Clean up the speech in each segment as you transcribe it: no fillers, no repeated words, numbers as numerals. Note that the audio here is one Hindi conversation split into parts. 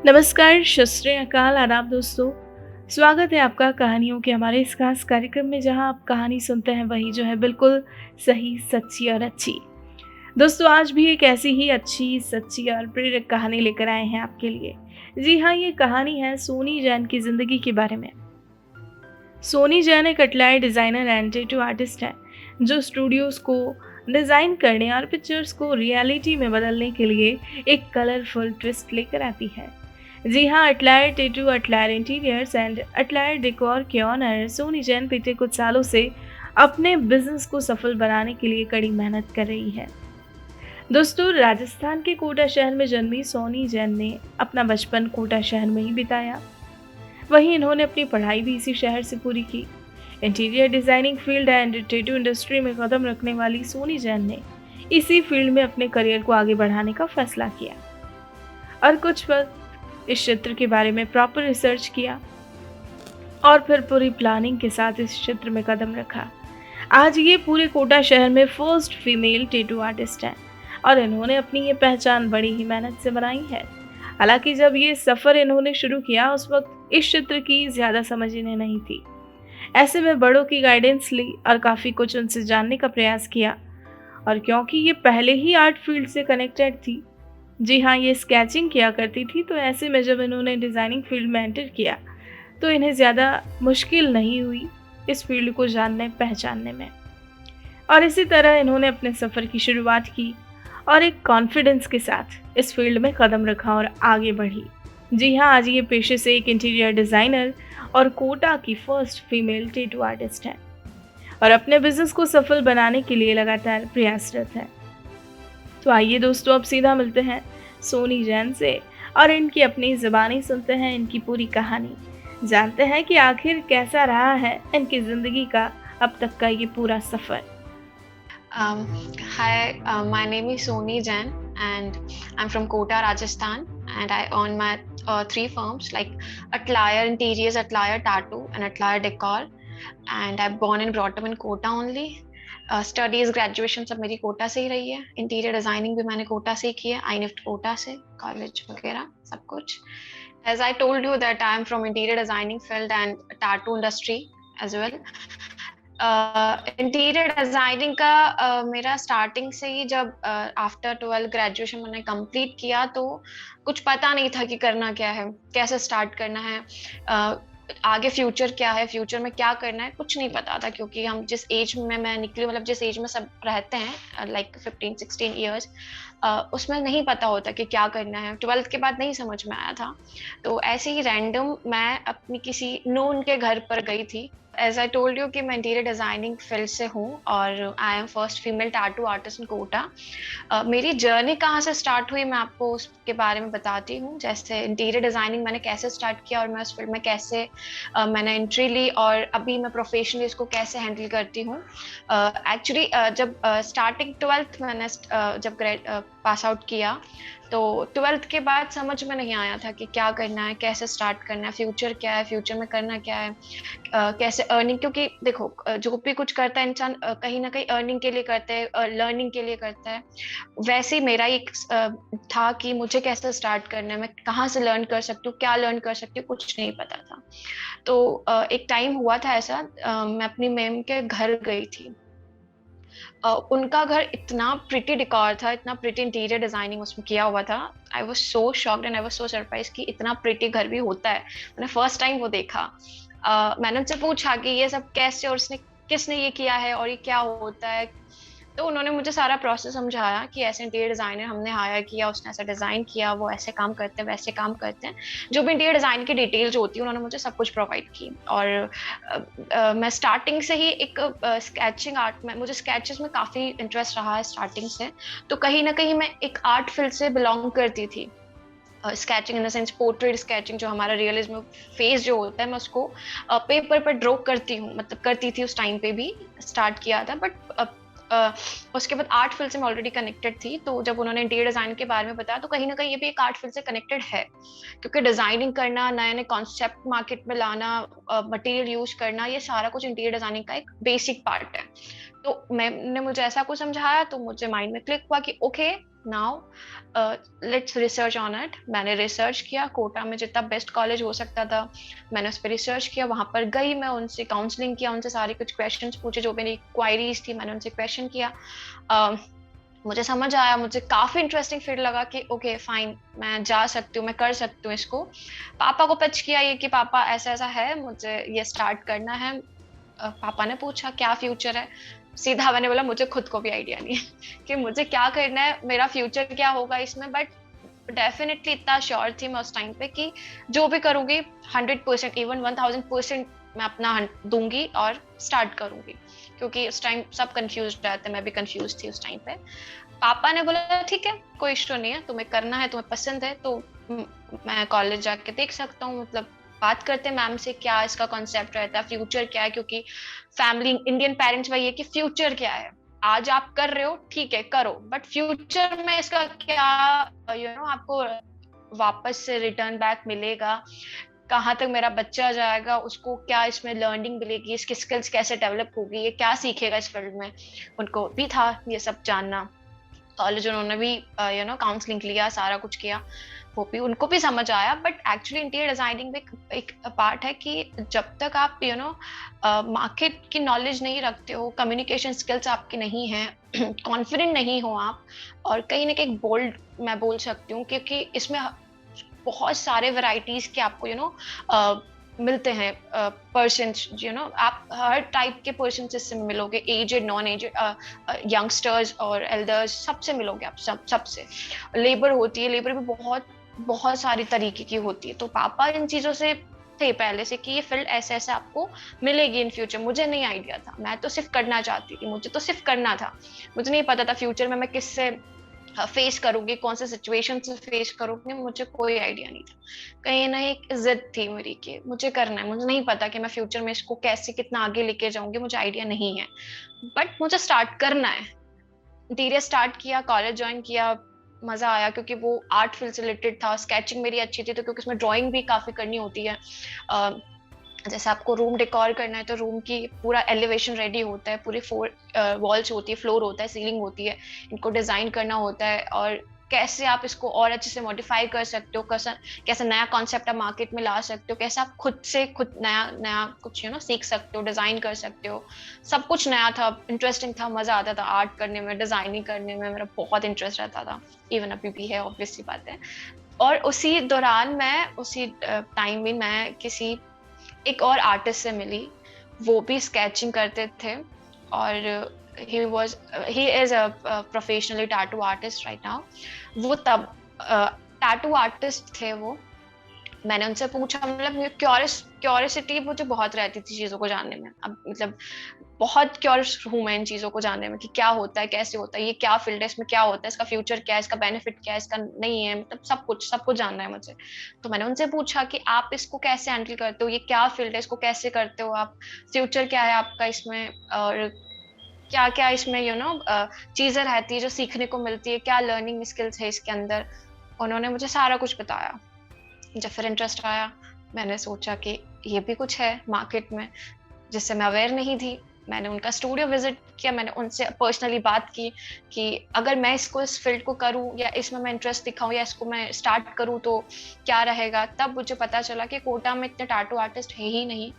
नमस्कार, सत श्री अकाल, आदाब दोस्तों। स्वागत है आपका कहानियों के हमारे इस खास कार्यक्रम में जहां आप कहानी सुनते हैं वही जो है बिल्कुल सही, सच्ची और अच्छी। दोस्तों आज भी एक ऐसी ही अच्छी, सच्ची और प्रेरक कहानी लेकर आए हैं आपके लिए। जी हाँ, ये कहानी है सोनी जैन की ज़िंदगी के बारे में। सोनी जैन एक अटलायर डिज़ाइनर एंड टैटू आर्टिस्ट है, जो स्टूडियोज़ को डिज़ाइन करने और पिक्चर्स को रियलिटी में बदलने के लिए एक कलरफुल ट्विस्ट लेकर आती है। जी हाँ, अटलायर टैटू, अटलायर इंटीरियर्स एंड अटलायर डेकोर के ऑनर सोनी जैन पिछले कुछ सालों से अपने बिजनेस को सफल बनाने के लिए कड़ी मेहनत कर रही है। दोस्तों, राजस्थान के कोटा शहर में जन्मी सोनी जैन ने अपना बचपन कोटा शहर में ही बिताया। वहीं इन्होंने अपनी पढ़ाई भी इसी शहर से पूरी की। Interior designing field and tattoo industry में कदम रखने वाली सोनी जैन ने इसी फील्ड में अपने करियर को आगे बढ़ाने का फैसला किया और कुछ वक्त इस क्षेत्र के बारे में प्रॉपर रिसर्च किया और फिर पूरी प्लानिंग के साथ इस क्षेत्र में कदम रखा। आज ये पूरे कोटा शहर में फर्स्ट फीमेल टैटू आर्टिस्ट हैं और इन्होंने अपनी ये पहचान बड़ी ही मेहनत से बनाई है। हालांकि जब ये सफ़र इन्होंने शुरू किया उस वक्त इस क्षेत्र की ज़्यादा समझ इन्हें नहीं थी। ऐसे में बड़ों की गाइडेंस ली और काफ़ी कुछ उनसे जानने का प्रयास किया। और क्योंकि ये पहले ही आर्ट फील्ड से कनेक्टेड थी, जी हाँ, ये स्केचिंग किया करती थी, तो ऐसे में जब इन्होंने डिज़ाइनिंग फील्ड में एंटर किया तो इन्हें ज़्यादा मुश्किल नहीं हुई इस फील्ड को जानने पहचानने में। और इसी तरह इन्होंने अपने सफ़र की शुरुआत की और एक कॉन्फिडेंस के साथ इस फील्ड में कदम रखा और आगे बढ़ी। जी हाँ, आज ये पेशे से एक इंटीरियर डिज़ाइनर और कोटा की फर्स्ट फीमेल टैटू आर्टिस्ट हैं और अपने बिजनेस को सफल बनाने के लिए लगातार प्रयासरत है। तो आइए दोस्तों, अब सीधा मिलते हैं सोनी जैन से और इनकी अपनी ज़ुबानी सुनते हैं इनकी पूरी कहानी, जानते हैं कि आखिर कैसा रहा है इनकी ज़िंदगी का अब तक का ये पूरा सफ़र। Um, Hi, my name is Soni Jain, and I'm from Kota, Rajasthan. And I own my three firms like Atelier Interiors, Atelier Tattoo, and Atelier Decor. And I'm born and brought up in Kota only. Studies, graduation सब मेरी कोटा से ही रही है. इंटीरियर डिजाइनिंग भी मैंने कोटा से ही की है, आईनिफ्ट कोटा से, कॉलेज वगैरह सब कुछ. As I told you that I am from interior designing field and tattoo industry as well. Interior designing का मेरा स्टार्टिंग से ही जब आफ्टर 12 ग्रेजुएशन मैंने कंप्लीट किया तो कुछ पता नहीं था कि करना क्या है, कैसे स्टार्ट करना है, आगे फ्यूचर क्या है, फ्यूचर में क्या करना है, कुछ नहीं पता था क्योंकि हम जिस एज में मैं निकली, मतलब जिस एज में सब रहते हैं लाइक 15-16 ईयर्स, उसमें नहीं पता होता कि क्या करना है। 12th के बाद नहीं समझ में आया था, तो ऐसे ही रैंडम मैं अपनी किसी नोन के घर पर गई थी। एज आई टोल्ड यू कि मैं इंटीरियर डिजाइनिंग फील्ड से हूँ और I am first female tattoo artist in Kota. मेरी जर्नी कहाँ से स्टार्ट हुई मैं आपको उसके बारे में बताती हूँ। जैसे इंटीरियर डिजाइनिंग मैंने कैसे स्टार्ट किया और मैं उस फील्ड में कैसे मैंने एंट्री ली और अभी मैं प्रोफेशनली इसको कैसे हैंडल करती हूँ। एक्चुअली जब स्टार्टिंग 12th मैंने जब पास आउट किया तो 12th के बाद समझ में नहीं आया था कि क्या करना है, कैसे स्टार्ट करना है, फ्यूचर क्या है, फ्यूचर में करना क्या है, कैसे अर्निंग, क्योंकि देखो जो भी कुछ करता है इंसान कहीं ना कहीं अर्निंग के लिए करता है, लर्निंग के लिए करता है। वैसे ही मेरा एक था कि मुझे कैसे स्टार्ट करना है, मैं कहाँ से लर्न कर सकती हूँ, क्या लर्न कर सकती हूँ, कुछ नहीं पता था। तो एक टाइम हुआ था ऐसा, मैं अपनी मैम के घर गई थी। उनका घर इतना प्रिटी डेकोर था, इतना प्रिटी इंटीरियर डिजाइनिंग उसमें किया हुआ था। I was so shocked and I was so surprise कि इतना प्रिटी घर भी होता है। मैंने फर्स्ट टाइम वो देखा। मैंने उनसे पूछा कि ये सब कैसे और उसने किसने ये किया है और ये क्या होता है। तो उन्होंने मुझे सारा प्रोसेस समझाया कि ऐसे इंटीरियर डिजाइनर हमने हायर किया, उसने ऐसा डिजाइन किया, वो ऐसे काम करते हैं, वैसे काम करते हैं। जो भी इंटीरियर डिजाइन की डिटेल जो होती है उन्होंने मुझे सब कुछ प्रोवाइड की। और मैं स्टार्टिंग से ही एक स्केचिंग आर्ट में, मुझे स्केचेस में काफ़ी इंटरेस्ट रहा है स्टार्टिंग से। तो कहीं ना कहीं मैं एक आर्ट फील्ड से बिलोंग करती थी। Sketching in the sense portrait sketching, जो हमारा रियलिज्म फेस जो होता है मैं उसको पेपर पर ड्रॉ करती हूँ, मतलब करती थी उस टाइम पे भी स्टार्ट किया था। बट उसके बाद आर्ट फील्ड से मैं ऑलरेडी कनेक्टेड थी। तो जब उन्होंने इंटीरियर डिजाइन के बारे में बताया तो कहीं ना कहीं ये भी एक आर्ट फील्ड से कनेक्टेड है, क्योंकि डिजाइनिंग करना, नए नए कॉन्सेप्ट मार्केट में लाना, मटेरियल यूज करना, ये सारा कुछ इंटीरियर डिजाइनिंग का एक बेसिक पार्ट है। तो मैंने मुझे ऐसा कुछ समझाया तो मुझे माइंड में क्लिक हुआ कि okay, now let's research on it. मैंने रिसर्च किया, कोटा में जितना बेस्ट कॉलेज हो सकता था मैंने उस पर रिसर्च किया, वहां पर गई, मैं उनसे काउंसलिंग किया, उनसे सारे कुछ क्वेश्चंस पूछे, जो मेरी क्वायरीज थी मैंने उनसे क्वेश्चन किया। मुझे समझ आया, मुझे काफी इंटरेस्टिंग फील लगा कि ओके फाइन, मैं जा सकती हूँ, मैं कर सकती हूँ इसको। पापा को पिच किया ये कि पापा ऐसा ऐसा है, मुझे ये स्टार्ट करना है। पापा ने पूछा क्या फ्यूचर है, सीधा मैंने बोला मुझे खुद को भी आइडिया नहीं है कि मुझे क्या करना है, मेरा फ्यूचर क्या होगा इसमें, बट डेफिनेटली इतना श्योर थी मैं उस टाइम पे कि जो भी करूंगी 100%, इवन 1000% मैं अपना दूंगी और स्टार्ट करूंगी, क्योंकि उस टाइम सब कंफ्यूज रहते, मैं भी कंफ्यूज थी उस टाइम पे। पापा ने बोला ठीक है, कोई इशू नहीं है, तुम्हें करना है, तुम्हें पसंद है तो मैं कॉलेज जाके देख सकता हूँ, मतलब बात करते हैं मैम से क्या इसका कॉन्सेप्ट रहता है, फ्यूचर क्या है, क्योंकि फैमिली इंडियन पेरेंट्स वही है कि फ्यूचर क्या है, आज आप कर रहे हो ठीक है करो, बट फ्यूचर में इसका क्या आपको वापस से रिटर्न बैक मिलेगा, कहाँ तक मेरा बच्चा जाएगा, उसको क्या इसमें लर्निंग मिलेगी, इसकी स्किल्स कैसे डेवलप होगी, ये क्या सीखेगा इस फील्ड में, उनको भी था ये सब जानना। कॉलेज उन्होंने भी काउंसलिंग लिया, सारा कुछ किया, वो भी उनको भी समझ आया। बट एक्चुअली इंटीरियर डिजाइनिंग में एक पार्ट है कि जब तक आप मार्केट की नॉलेज नहीं रखते हो, कम्युनिकेशन स्किल्स आपकी नहीं है, कॉन्फिडेंट नहीं हो आप, और कहीं ना कहीं बोल्ड मैं बोल सकती हूँ, क्योंकि इसमें बहुत सारे वैरायटीज के आपको मिलते हैं पर्सन, आप हर टाइप के पर्सन से मिलोगे, एजेड नॉन एजेड यंगस्टर्स और एल्डर्स सबसे मिलोगे आप, सबसे। लेबर होती है, लेबर भी बहुत बहुत सारी तरीके की होती है, तो पापा इन चीजों से थे पहले से कि ये फील्ड ऐसे ऐसे आपको मिलेगी इन फ्यूचर। मुझे नहीं आइडिया था, मैं तो सिर्फ करना चाहती थी, मुझे तो सिर्फ करना था, मुझे नहीं पता था फ्यूचर में मैं किससे फेस करूंगी, कौन से सिचुएशन से फेस करूंगी, मुझे कोई आइडिया नहीं था। कहीं ना एक जिद थी मेरी कि मुझे करना है, मुझे नहीं पता कि मैं फ्यूचर में इसको कैसे कितना आगे लेके जाऊंगी, मुझे आइडिया नहीं है, बट मुझे स्टार्ट करना है। धीरे स्टार्ट किया, कॉलेज ज्वाइन किया, मजा आया क्योंकि वो आर्ट फील्ड से रिलेटेड था, स्केचिंग मेरी अच्छी थी, तो क्योंकि उसमें ड्राइंग भी काफी करनी होती है। जैसे आपको रूम डेकोर करना है तो रूम की पूरा एलिवेशन रेडी होता है, पूरी वॉल्स होती है, फ्लोर होता है, सीलिंग होती है, इनको डिजाइन करना होता है, और कैसे आप इसको और अच्छे से मॉडिफाई कर सकते हो, कैसे नया कॉन्सेप्ट आप मार्केट में ला सकते हो, कैसे आप खुद नया नया कुछ सीख सकते हो, डिजाइन कर सकते हो, सब कुछ नया था, इंटरेस्टिंग था, मजा आता था आर्ट करने में, डिजाइनिंग करने में मेरा बहुत इंटरेस्ट रहता था, इवन अभी भी है, ऑब्वियस सी बात है। और उसी दौरान उसी टाइम में मैं किसी एक और आर्टिस्ट से मिली, वो भी स्केचिंग करते थे, और he is a professionally tattoo artist right now। वो तब टैटू आर्टिस्ट थे वो। मैंने उनसे पूछा, मतलब क्यूरियोसिटी मुझे बहुत रहती थी चीजों को जानने में, अब मतलब बहुत क्यूरियस हूँ मैं इन चीजों को जानने में कि क्या होता है, कैसे होता है, ये क्या फील्ड है, इसमें क्या होता है, इसका फ्यूचर क्या है, इसका बेनिफिट क्या है, इसका नहीं है, मतलब सब कुछ जानना है मुझे। तो मैंने उनसे पूछा कि आप इसको कैसे हैंडल करते हो, ये क्या फील्ड है, इसको कैसे करते हो आप, फ्यूचर क्या है आपका इसमें, और क्या क्या इसमें चीजें रहती है जो सीखने को मिलती है, क्या लर्निंग स्किल्स है इसके अंदर। उन्होंने मुझे सारा कुछ बताया। जब फिर इंटरेस्ट आया, मैंने सोचा कि ये भी कुछ है मार्केट में जिससे मैं अवेयर नहीं थी। मैंने उनका स्टूडियो विजिट किया, मैंने उनसे पर्सनली बात की कि अगर मैं इस फील्ड को करूं, या इसमें मैं इंटरेस्ट दिखाऊं, या इसको मैं स्टार्ट करूं तो क्या रहेगा। तब मुझे पता चला कि कोटा में इतने टैटू आर्टिस्ट है ही नहीं,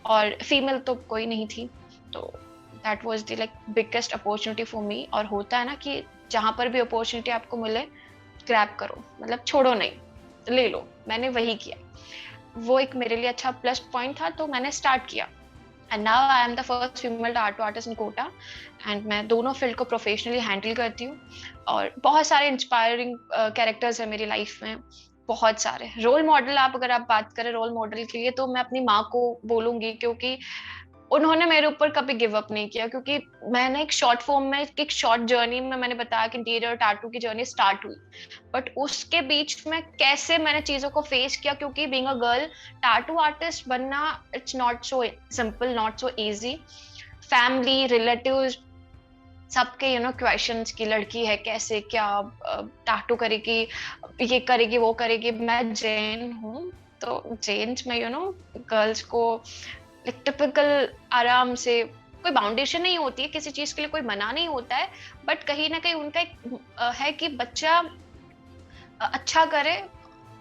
और फीमेल तो कोई नहीं थी, तो that was the like biggest opportunity for me. और होता है ना कि जहां पर भी अपॉर्चुनिटी आपको मिले, ग्रैब करो, मतलब छोड़ो नहीं, ले लो। मैंने वही किया, वो एक मेरे लिए अच्छा प्लस पॉइंट था, तो मैंने स्टार्ट किया। And now I am the first female tattoo artist in Kota, and मैं दोनों फील्ड को प्रोफेशनली हैंडल करती हूँ। और बहुत सारे इंस्पायरिंग कैरेक्टर्स है मेरी लाइफ में, बहुत सारे रोल मॉडल। अगर आप बात करें रोल मॉडल के लिए, तो मैं अपनी माँ को बोलूंगी, क्योंकि उन्होंने मेरे ऊपर कभी गिव अप नहीं किया। क्योंकि मैंने एक शॉर्ट फॉर्म में, एक शॉर्ट जर्नी में मैंने बताया कि इंटीरियर टैटू की जर्नी स्टार्ट हुई, बट उसके बीच में कैसे मैंने चीजों को फेस किया, क्योंकि being a girl tattoo artist बनना, it's not so simple, not so easy. Family, relatives, सबके क्वेश्चंस की लड़की है, कैसे क्या टैटू करेगी, ये करेगी, वो करेगी। मैं जैन हूँ, तो जेन्स में गर्ल्स को टिपिकल आराम से कोई बाउंडेशन नहीं होती है, किसी चीज के लिए कोई मना नहीं होता है, बट कहीं ना कहीं उनका एक है कि बच्चा अच्छा करे।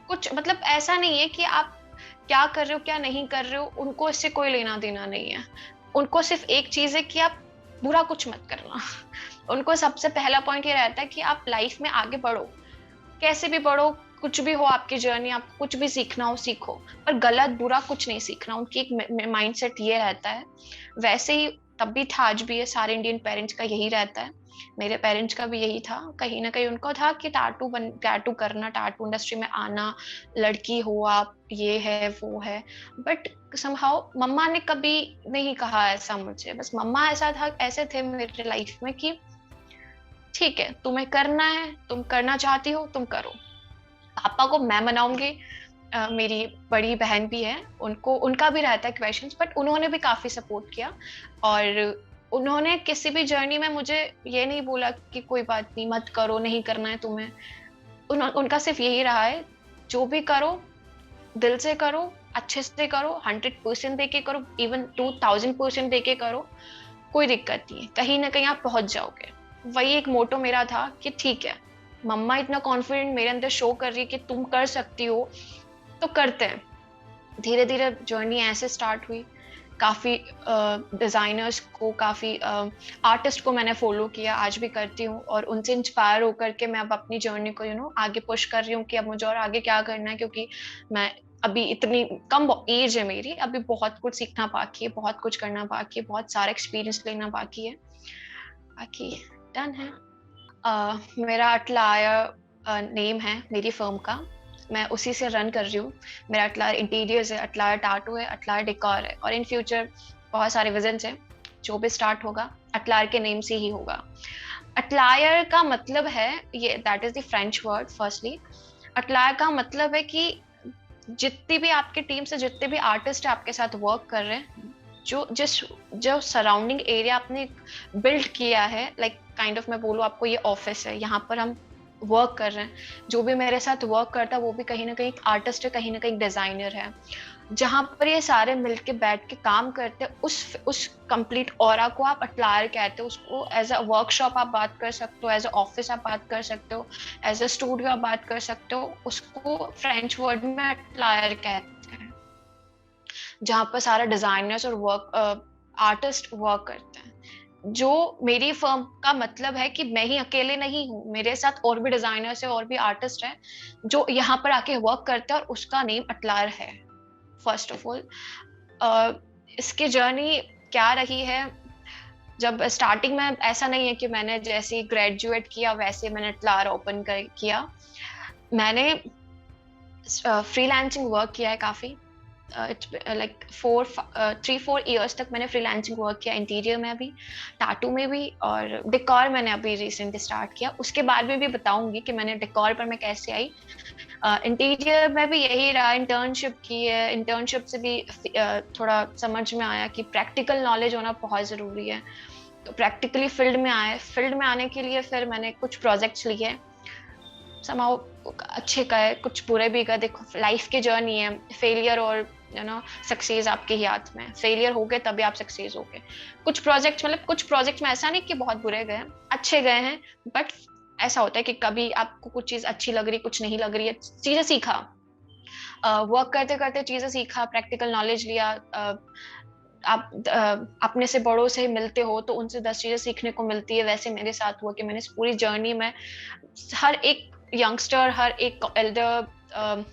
कुछ मतलब ऐसा नहीं है कि आप क्या कर रहे हो क्या नहीं कर रहे हो, उनको इससे कोई लेना देना नहीं है। उनको सिर्फ एक चीज है कि आप बुरा कुछ मत करना। उनको सबसे पहला पॉइंट ये रहता है कि आप लाइफ में आगे बढ़ो, कैसे भी बढ़ो, कुछ भी हो आपकी जर्नी, आपको कुछ भी सीखना हो सीखो, पर गलत बुरा कुछ नहीं सीखना। उनकी एक माइंडसेट ये रहता है। वैसे ही तब भी था, आज भी है, सारे इंडियन पेरेंट्स का यही रहता है। मेरे पेरेंट्स का भी यही था, कहीं ना कहीं उनको था कि टैटू करना, टैटू इंडस्ट्री में आना, लड़की हो आप, ये है वो है। बट समहाउ मम्मा ने कभी नहीं कहा ऐसा मुझे। बस मम्मा ऐसा था, ऐसे थे मेरे लाइफ में कि ठीक है तुम्हें करना है, तुम करना चाहती हो तुम करो। पापा को मैं मनाऊंगी। मेरी बड़ी बहन भी है, उनको उनका भी रहता है क्वेश्चंस, बट उन्होंने भी काफी सपोर्ट किया। और उन्होंने किसी भी जर्नी में मुझे ये नहीं बोला कि कोई बात नहीं मत करो, नहीं करना है तुम्हें। उनका सिर्फ यही रहा है, जो भी करो दिल से करो, अच्छे से करो, 100% देके करो, इवन 2000% देके करो, कोई दिक्कत नहीं है, कहीं ना कहीं आप पहुंच जाओगे। वही एक मोटो मेरा था कि ठीक है, मम्मा इतना कॉन्फिडेंट मेरे अंदर शो कर रही है कि तुम कर सकती हो, तो करते हैं। धीरे धीरे जर्नी ऐसे स्टार्ट हुई। काफ़ी डिज़ाइनर्स को, काफ़ी आर्टिस्ट को मैंने फॉलो किया, आज भी करती हूँ, और उनसे इंस्पायर होकर के मैं अब अपनी जर्नी को आगे पुश कर रही हूँ कि अब मुझे और आगे क्या करना है, क्योंकि मैं अभी इतनी कम एज है मेरी, अभी बहुत कुछ सीखना बाकी है, बहुत कुछ करना बाकी है, बहुत सारा एक्सपीरियंस लेना बाकी है। बाकी डन है। मेरा अटलायर नेम है मेरी फर्म का, मैं उसी से रन कर रही हूँ। मेरा अटलायर इंटीरियर्स है, अटलायर टैटू है, अटलायर डेकोर है, और इन फ्यूचर बहुत सारे विजन्स हैं। जो भी स्टार्ट होगा अटलायर के नेम से ही होगा। अटलायर का मतलब है, ये that is the French word firstly. Atelier का मतलब है कि जितनी भी आपकी टीम से जितने भी आर्टिस्ट आपके साथ वर्क कर रहे हैं, जो सराउंडिंग एरिया आपने बिल्ड किया है, लाइक काइंड ऑफ मैं बोलूँ आपको, ये ऑफिस है, यहाँ पर हम वर्क कर रहे हैं, जो भी मेरे साथ वर्क करता है वो भी कहीं ना कहीं आर्टिस्ट है, कहीं ना कहीं डिजाइनर है। जहाँ पर ये सारे मिलके बैठ के काम करते हैं, उस कंप्लीट ऑरा को आप अटलायर कहते हो। उसको एज अ वर्कशॉप आप बात कर सकते हो, एज अ ऑफिस आप बात कर सकते हो, एज अ स्टूडियो आप बात कर सकते हो। उसको फ्रेंच वर्ड में अटलायर कहते हैं, जहाँ पर सारे डिजाइनर्स और आर्टिस्ट वर्क करते हैं। जो मेरी फर्म का मतलब है कि मैं ही अकेले नहीं हूँ, मेरे साथ और भी डिजाइनर्स है, और भी आर्टिस्ट हैं जो यहाँ पर आके वर्क करते हैं, और उसका नेम अटलायर है। फर्स्ट ऑफ ऑल इसकी जर्नी क्या रही है, जब स्टार्टिंग में ऐसा नहीं है कि मैंने जैसे ग्रेजुएट किया वैसे मैंने अटलायर ओपन किया। मैंने फ्रीलांसिंग वर्क किया है काफी, लाइक 3-4 इयर्स तक मैंने फ्रीलांसिंग वर्क किया, इंटीरियर में भी, टाटू में भी, और डेकोर मैंने अभी रिसेंटली स्टार्ट किया। उसके बाद में भी बताऊंगी कि मैंने डेकोर पर मैं कैसे आई। इंटीरियर में भी यही रहा, इंटर्नशिप की है, इंटर्नशिप से भी थोड़ा समझ में आया कि प्रैक्टिकल नॉलेज होना बहुत ज़रूरी है। तो प्रैक्टिकली फील्ड में आए, फील्ड में आने के लिए फिर मैंने कुछ प्रोजेक्ट्स लिए, समाउ अच्छे गए, कुछ बुरे भी गए। देखो लाइफ की जर्नी है, फेलियर और सक्सेस आपके ही हाथ में। फेलियर हो गए तभी आप सक्सेस हो गए। कुछ प्रोजेक्ट में ऐसा नहीं कि बहुत बुरे गए, अच्छे गए हैं, बट ऐसा होता है कि कभी आपको कुछ चीज अच्छी लग रही, कुछ नहीं लग रही है, चीजें सीखा, वर्क करते करते चीजें सीखा, प्रैक्टिकल नॉलेज लिया। आप अपने से बड़ों से मिलते हो तो उनसे 10 चीजें सीखने को मिलती है। वैसे मेरे साथ हुआ कि मैंने इस पूरी जर्नी में हर एक यंगस्टर, हर एक एल्डर,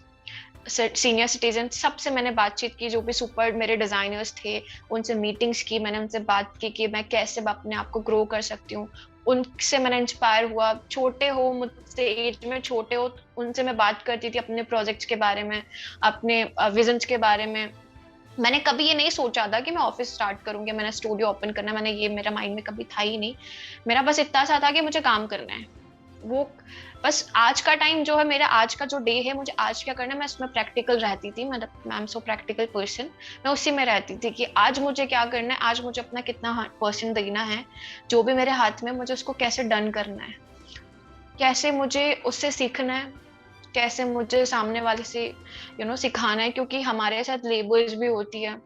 सीनियर सिटीजन, सबसे मैंने बातचीत की, जो भी सुपर मेरे डिजाइनर्स थे उनसे मीटिंग्स की, मैंने उनसे बात की कि मैं कैसे अपने आप को ग्रो कर सकती हूँ। उनसे मैंने इंस्पायर हुआ। छोटे हो, मुझसे एज में छोटे हो, उनसे मैं बात करती थी अपने प्रोजेक्ट्स के बारे में, अपने विजन्स के बारे में। मैंने कभी ये नहीं सोचा था कि मैं ऑफिस स्टार्ट करूंगी, मैंने स्टूडियो ओपन करना, मैंने ये मेरा माइंड में कभी था ही नहीं। मेरा बस इतना सा था कि मुझे काम करना है। वो बस आज का टाइम जो है, मेरा आज का जो डे है, मुझे आज क्या करना है, मैं उसमें प्रैक्टिकल रहती थी। मैं I am so practical person, मैं उसी में रहती थी कि आज मुझे क्या करना है, आज मुझे अपना कितना % देना है, जो भी मेरे हाथ में, मुझे उसको कैसे डन करना है, कैसे मुझे उससे सीखना है, कैसे मुझे सामने वाले से सिखाना है। क्योंकि हमारे साथ लेबर्स भी होती है,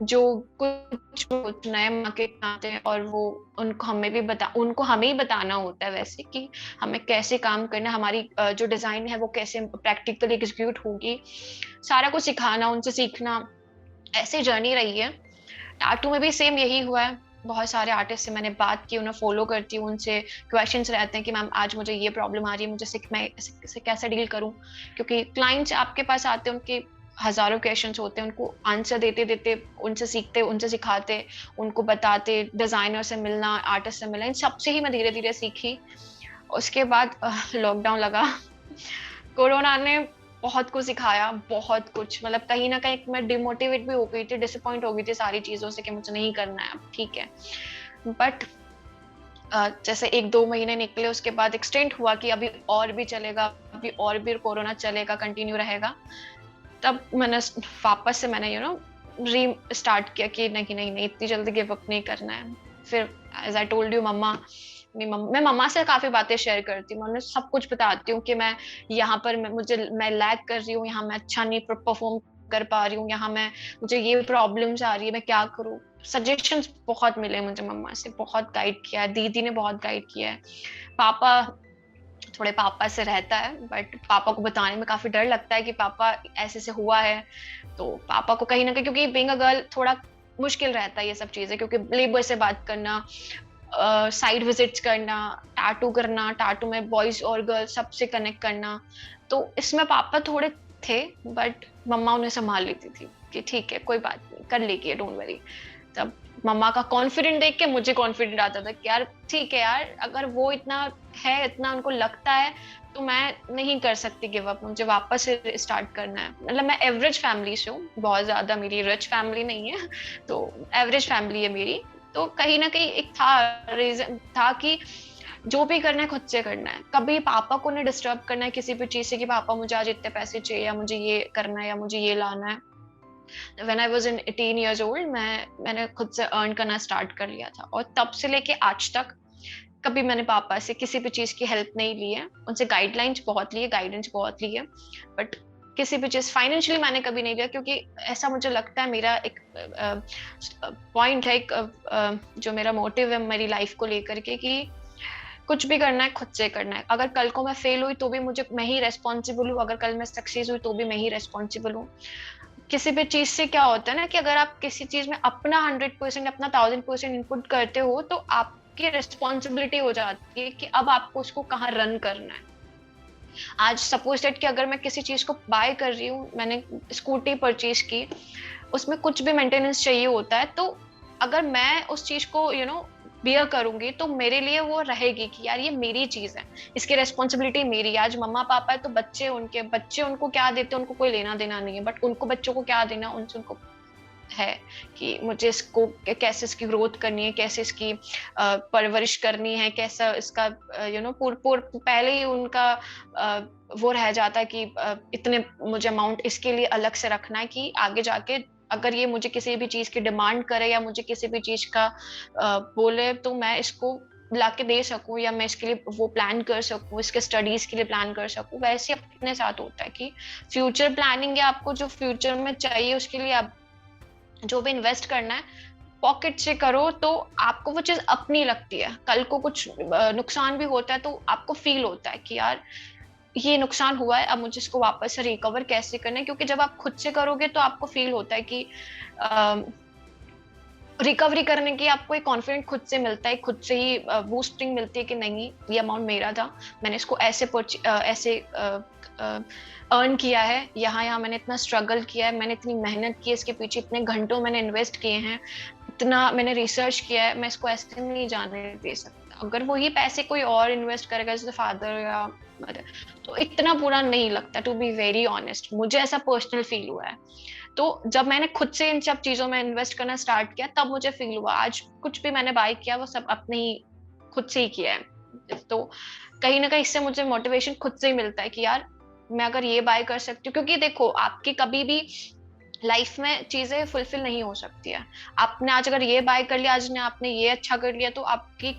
जो कुछ नए मार्केट आते हैं और वो उनको हमें ही बताना होता है वैसे कि हमें कैसे काम करना, हमारी जो डिजाइन है वो कैसे प्रैक्टिकली एग्जीक्यूट होगी, सारा कुछ सिखाना, उनसे सीखना, ऐसी जर्नी रही है। टैटू में भी सेम यही हुआ है। बहुत सारे आर्टिस्ट से मैंने बात की, उन्हें फॉलो करती हूँ, उनसे क्वेश्चंस रहते हैं कि मैम आज मुझे ये प्रॉब्लम आ रही है, मैं इसे कैसे डील करूँ, क्योंकि क्लाइंट्स आपके पास आते हैं, उनके हजारों क्वेश्चंस होते हैं, उनको आंसर देते देते उनसे सीखते, उनसे सिखाते, उनको बताते, डिजाइनर से मिलना, आर्टिस्ट से मिलना, इन सबसे ही मैं धीरे धीरे सीखी। उसके बाद लॉकडाउन लगा। कोरोना ने बहुत कुछ सिखाया, बहुत कुछ, मतलब कहीं ना कहीं मैं डिमोटिवेट भी हो गई थी, डिसअपॉइंट हो गई थी सारी चीजों से कि मुझे नहीं करना है अब, ठीक है। बट जैसे 1-2 महीने निकले, उसके बाद एक्सटेंड हुआ कि अभी और भी चलेगा, अभी और भी कोरोना चलेगा, कंटिन्यू रहेगा। तब मैंने वापस से मैंने री स्टार्ट किया कि नहीं नहीं नहीं, इतनी जल्दी गिव अप नहीं करना है। फिर एज आई टोल्ड यू, मैं मम्मा से काफी बातें शेयर करती हूँ, मैं उन्हें सब कुछ बताती हूँ कि मैं यहाँ पर मैं लैग कर रही हूँ, यहाँ मैं अच्छा नहीं परफॉर्म कर पा रही हूँ, यहाँ मुझे ये प्रॉब्लम्स आ रही है, मैं क्या करूँ। सजेशंस बहुत मिले मुझे मम्मा से, बहुत गाइड किया है, दीदी ने बहुत गाइड किया है। पापा, थोड़े पापा से रहता है, बट पापा को बताने में काफी डर लगता है कि पापा ऐसे से हुआ है, तो पापा को कहीं ना कहीं, क्योंकि बीइंग अ गर्ल थोड़ा मुश्किल रहता है ये सब चीजें, क्योंकि लेबर से बात करना, साइड विजिट्स करना, टाटू करना, टाटू में बॉयज और गर्ल्स सबसे कनेक्ट करना, तो इसमें पापा थोड़े थे, बट मम्मा उन्हें संभाल लेती थी कि ठीक है कोई बात नहीं, कर लेगी, डोंट वरी। तब मम्मा का कॉन्फिडेंट देख के मुझे कॉन्फिडेंट आता था कि यार ठीक है यार, अगर वो इतना है, इतना उनको लगता है, तो मैं नहीं कर सकती गिव अप, मुझे वापस से स्टार्ट करना है। मतलब मैं एवरेज फैमिली से हूँ, बहुत ज्यादा मेरी रिच फैमिली नहीं है, तो एवरेज फैमिली है मेरी। तो कहीं ना कहीं एक रीजन था कि जो भी करना है खुद से करना है, कभी पापा को नहीं डिस्टर्ब करना है किसी भी चीज से कि पापा मुझे आज इतने पैसे चाहिए, या मुझे ये करना है, या मुझे ये लाना है। When I was in 18 years old, मैंने खुद से अर्न करना स्टार्ट कर लिया था, और तब से लेके आज तक कभी मैंने पापा से किसी भी चीज की हेल्प नहीं ली है। उनसे गाइडलाइंस बहुत ली है, गाइडेंस बहुत ली है, बट किसी भी चीज फाइनेंशियली मैंने कभी नहीं लिया, क्योंकि ऐसा मुझे लगता है, मेरा एक पॉइंट है, जो मेरा मोटिव है मेरी लाइफ को लेकर के, कि कुछ भी करना है खुद से करना है। अगर कल को मैं फेल हुई तो भी मैं ही रेस्पॉन्सिबल हूँ, अगर कल मैं सक्सेस हुई तो भी मैं ही रेस्पॉन्सिबल हूँ। किसी भी चीज से क्या होता है ना, कि अगर आप किसी चीज में अपना 100%, अपना 1000% इनपुट करते हो, तो आपकी रिस्पॉन्सिबिलिटी हो जाती है कि अब आपको उसको कहाँ रन करना है। आज सपोज दैट कि अगर मैं किसी चीज को बाय कर रही हूँ, मैंने स्कूटी परचेज की, उसमें कुछ भी मेंटेनेंस चाहिए होता है, तो अगर मैं उस चीज को बियर करूंगी, तो मेरे लिए वो रहेगी कि यार ये मेरी चीज है, इसकी रेस्पॉन्सिबिलिटी मेरी। आज मम्मा पापा है तो बच्चे, उनके बच्चे उनको क्या देते हैं उनको कोई लेना देना नहीं है, बट उनको बच्चों को क्या देना उनसे उनको है कि मुझे इसको कैसे इसकी ग्रोथ करनी है, कैसे इसकी परवरिश करनी है, कैसा इसका पहले ही उनका वो रह जाता है कि इतने मुझे अमाउंट इसके लिए अलग से रखना है, कि आगे जाके अगर ये मुझे किसी भी चीज की डिमांड करे, या मुझे किसी भी चीज का बोले, तो मैं इसको लाके दे सकूं, या मैं इसके लिए वो प्लान कर सकूं, इसके स्टडीज के लिए प्लान कर सकूं। वैसे अपने साथ होता है कि फ्यूचर प्लानिंग, या आपको जो फ्यूचर में चाहिए उसके लिए आप जो भी इन्वेस्ट करना है पॉकेट से करो, तो आपको वो चीज अपनी लगती है। कल को कुछ नुकसान भी होता है तो आपको फील होता है कि यार ये नुकसान हुआ है, अब मुझे इसको वापस से रिकवर कैसे करना है, क्योंकि जब आप खुद से करोगे तो आपको फील होता है कि रिकवरी करने की आपको एक कॉन्फिडेंट खुद से मिलता है, खुद से ही बूस्टिंग मिलती है कि नहीं ये अमाउंट मेरा था, मैंने इसको ऐसे अर्न किया है, यहाँ यहाँ मैंने इतना स्ट्रगल किया है, मैंने इतनी मेहनत की है, इसके पीछे इतने घंटों मैंने इन्वेस्ट किए हैं, इतना मैंने रिसर्च किया है, मैं इसको ऐसे नहीं जाने दे सकता। अगर वही पैसे कोई और इन्वेस्ट करेगा, जैसे फादर या मदर, तो इतना बुरा नहीं लगता, टू बी वेरी ऑनेस्ट। मुझे ऐसा पर्सनल फील हुआ है। तो जब मैंने खुद से इन सब चीजों में इन्वेस्ट करना स्टार्ट किया, तब मुझे फील हुआ आज कुछ भी मैंने बाय किया वो सब अपने ही खुद से ही किया है। तो कहीं ना कहीं इससे मुझे मोटिवेशन खुद से ही मिलता है कि यार मैं अगर ये बाय कर सकती हूँ, क्योंकि देखो आपकी कभी भी लाइफ में चीजें फुलफिल नहीं हो सकती है। आपने आज अगर ये बाय कर लिया, आज ने आपने ये अच्छा कर लिया, तो आपकी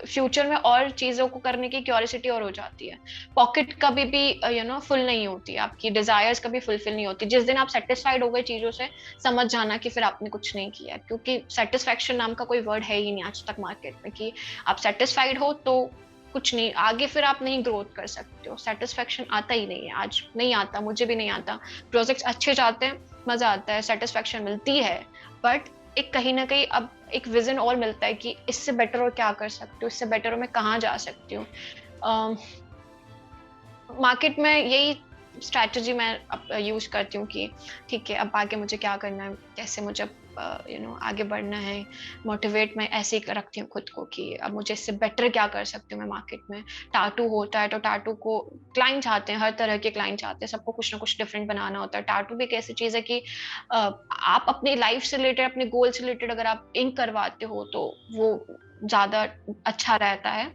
फ्यूचर में और चीजों को करने की क्यूरियोसिटी और हो जाती है। पॉकेट कभी भी फुल नहीं होती है, आपकी डिजायर्स कभी फुलफिल नहीं होती। जिस दिन आप सेटिस्फाइड हो गए चीजों से, समझ जाना कि फिर आपने कुछ नहीं किया, क्योंकि सेटिस्फेक्शन नाम का कोई वर्ड है ही नहीं आज तक मार्केट में कि आप सेटिस्फाइड हो तो कुछ नहीं, आगे फिर आप नहीं ग्रोथ कर सकते हो। सेटिस्फेक्शन आता ही नहीं है, आज नहीं आता, मुझे भी नहीं आता। प्रोजेक्ट्स अच्छे जाते हैं, मजा आता है, सेटिस्फेक्शन मिलती है, बट एक कहीं ना कहीं अब एक विजन और मिलता है कि इससे बेटर और क्या कर सकती हूँ, इससे बेटर और मैं कहाँ जा सकती हूँ। मार्केट में यही स्ट्रैटेजी मैं अब यूज करती हूँ कि ठीक है, अब आगे मुझे क्या करना है, कैसे मुझे आगे बढ़ना है। मोटिवेट मैं ऐसे ही रखती हूँ खुद को कि अब मुझे इससे बेटर क्या कर सकती हूँ मैं मार्केट में। टाटू होता है तो टाटू को क्लाइंट आते हैं, हर तरह के क्लाइंट आते हैं, सबको कुछ ना कुछ डिफरेंट बनाना होता है। टाटू भी एक ऐसी चीज है कि आप अपनी लाइफ से रिलेटेड, अपने गोल से रिलेटेड अगर आप इंक करवाते हो तो वो ज्यादा अच्छा रहता है,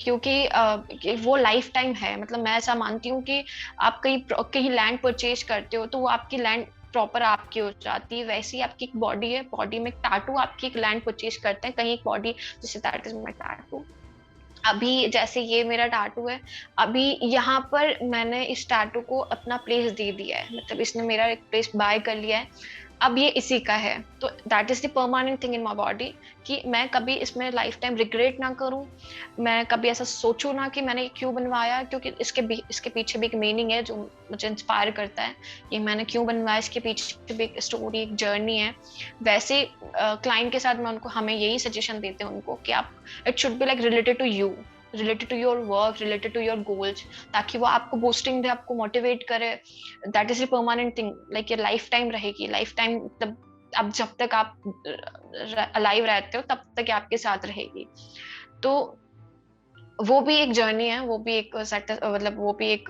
क्योंकि वो लाइफ टाइम है। मतलब मैं ऐसा मानती हूँ कि आप कहीं कहीं लैंड परचेज करते हो तो वो आपकी लैंड प्रॉपर आपकी हो जाती है। वैसे ही आपकी एक बॉडी है, बॉडी में टाटू आपकी एक लैंड परचेज करते हैं, कहीं एक बॉडी, जैसे दैट इज माय टाटू। अभी जैसे ये मेरा टाटू है, अभी यहाँ पर मैंने इस टाटू को अपना प्लेस दे दिया है, मतलब इसने मेरा एक प्लेस बाय कर लिया है, अब ये इसी का है। तो that is the permanent thing in my body कि मैं कभी इसमें लाइफ टाइम रिग्रेट ना करूं, मैं कभी ऐसा सोचूं ना कि मैंने क्यों बनवाया, क्योंकि इसके पीछे भी एक मीनिंग है जो मुझे इंस्पायर करता है। ये मैंने क्यों बनवाया, इसके पीछे भी एक स्टोरी, एक जर्नी है। वैसे क्लाइंट के साथ मैं उनको, हमें यही सजेशन देते हैं उनको कि आप, it should be like related to you, related to your work, related to your goals, ताकि वो आपको बूस्टिंग दे, आपको मोटिवेट करे। That is a permanent thing, like ये लाइफ टाइम रहेगी। लाइफ टाइम मतलब अब जब तक आप अलाइव रहते हो तब तक आपके साथ रहेगी। तो वो भी एक जर्नी है, वो भी एक मतलब वो भी एक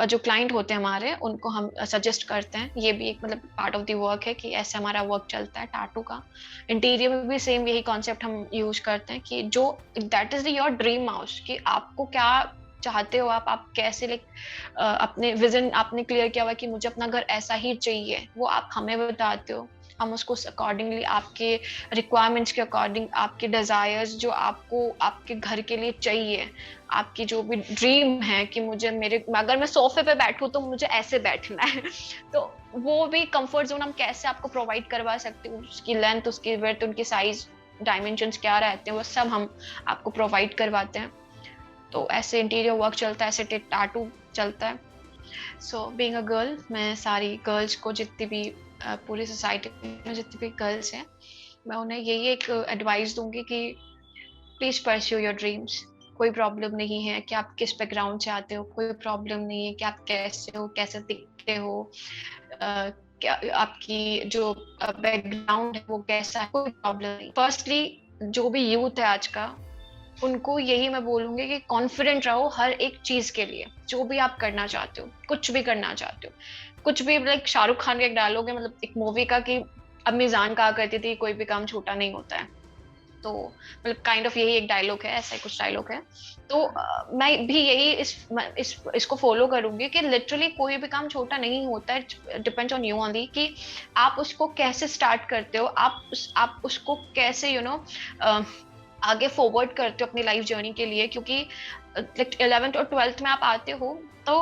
जो क्लाइंट होते हैं हमारे, उनको हम सजेस्ट करते हैं। ये भी एक मतलब पार्ट ऑफ द वर्क है कि ऐसे हमारा वर्क चलता है टाटू का। इंटीरियर में भी सेम यही कॉन्सेप्ट हम यूज करते हैं कि जो that is your dream house, कि आपको क्या चाहते हो, आप कैसे लाइक अपने विजन आपने क्लियर किया हुआ कि मुझे अपना घर ऐसा ही चाहिए, वो आप हमें बताते हो, हम उसको अकॉर्डिंगली, आपके रिक्वायरमेंट्स के अकॉर्डिंग, आपके डिजायर्स जो आपको आपके घर के लिए चाहिए, आपकी जो भी ड्रीम है कि मुझे अगर मैं सोफे पे बैठूं तो मुझे ऐसे बैठना है तो वो भी कंफर्ट जोन हम कैसे आपको प्रोवाइड करवा सकते हैं, उसकी लेंथ, उसकी विड्थ, उनकी साइज, डायमेंशंस क्या रहते हैं, वो सब हम आपको प्रोवाइड करवाते हैं। तो ऐसे इंटीरियर वर्क चलता है, ऐसे टाटू चलता है। सो बीइंग अ गर्ल, मैं सारी गर्ल्स को, जितनी भी पूरी सोसाइटी में जितनी भी गर्ल्स हैं, मैं उन्हें यही एक एडवाइस दूंगी कि प्लीज परस्यू योर ड्रीम्स। कोई प्रॉब्लम नहीं है कि आप किस बैकग्राउंड से आते हो, कोई प्रॉब्लम नहीं है कि आप कैसे हो, कैसे दिखते हो, क्या आपकी जो बैकग्राउंड है वो कैसा है, कोई प्रॉब्लम नहीं। फर्स्टली जो भी यूथ है आज का, उनको यही मैं बोलूंगी कि कॉन्फिडेंट रहो हर एक चीज के लिए। जो भी आप करना चाहते हो, कुछ भी करना चाहते हो, कुछ भी, लाइक शाहरुख खान का एक डायलॉग है, मतलब एक मूवी का, कि अम्मी जान कहा करती थी कोई भी काम छोटा नहीं होता है। तो मतलब काइंड ऑफ यही एक डायलॉग है, ऐसा कुछ डायलॉग है। तो मैं भी यही इसको फॉलो करूंगी कि लिटरली कोई भी काम छोटा नहीं होता है। डिपेंड्स ऑन यू ओनली कि आप उसको कैसे स्टार्ट करते हो, आप उसको कैसे आगे फॉरवर्ड करते हो अपनी लाइफ जर्नी के लिए। क्योंकि लाइक 11th और 12th में आप आते हो तो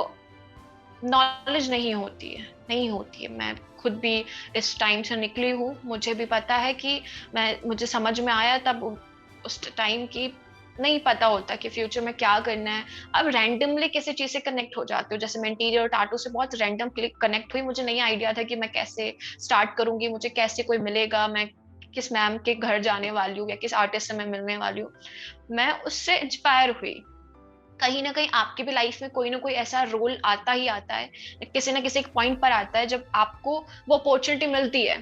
नॉलेज नहीं होती है। मैं खुद भी इस टाइम से निकली हूँ, मुझे भी पता है कि मुझे समझ में आया तब उस टाइम की नहीं पता होता कि फ्यूचर में क्या करना है। अब रैंडमली किसी चीज से कनेक्ट हो जाते हो, जैसे मैं इंटीरियर टाटू से बहुत रैंडम कनेक्ट हुई। मुझे नहीं आइडिया था कि मैं कैसे स्टार्ट करूंगी, मुझे कैसे कोई मिलेगा, मैं किस मैम के घर जाने वाली हूँ या किस आर्टिस्ट से मैं मिलने वाली हूँ। मैं उससे इंस्पायर हुई। कहीं ना कहीं आपकी भी लाइफ में कोई ना कोई ऐसा रोल आता ही आता है, किसी ना किसी एक पॉइंट पर आता है जब आपको वो अपॉर्चुनिटी मिलती है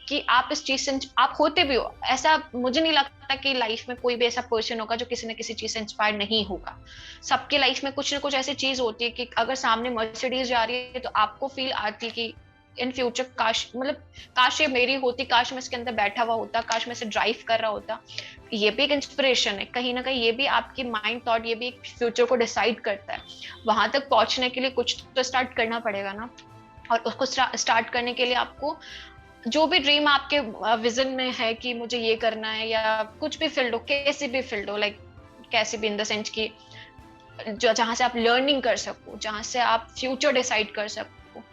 कि आप इस चीज से आप होते भी हो। ऐसा मुझे नहीं लगता कि लाइफ में कोई भी ऐसा पर्सन होगा जो किसी ना किसी चीज से इंस्पायर नहीं होगा। सबके लाइफ में कुछ ना कुछ ऐसी चीज होती है कि अगर सामने मर्सिडीज जा रही है तो आपको फील आती है कि इन फ्यूचर काश ये मेरी होती, काश मैं इसके अंदर बैठा हुआ होता, काश मैं इसे ड्राइव कर रहा होता। ये भी एक इंस्पिरेशन है कहीं ना कहीं, ये भी आपकी माइंड थॉट, ये भी एक फ्यूचर को डिसाइड करता है। वहां तक पहुंचने के लिए कुछ तो स्टार्ट करना पड़ेगा ना। और उसको स्टार्ट करने के लिए आपको जो भी ड्रीम आपके विजन में है कि मुझे ये करना है, या कुछ भी फील्ड हो, कैसी भी फील्ड हो, लाइक कैसी भी इन द सेंस की जो जहाँ से आप लर्निंग कर सको, जहाँ से आप फ्यूचर डिसाइड कर सको,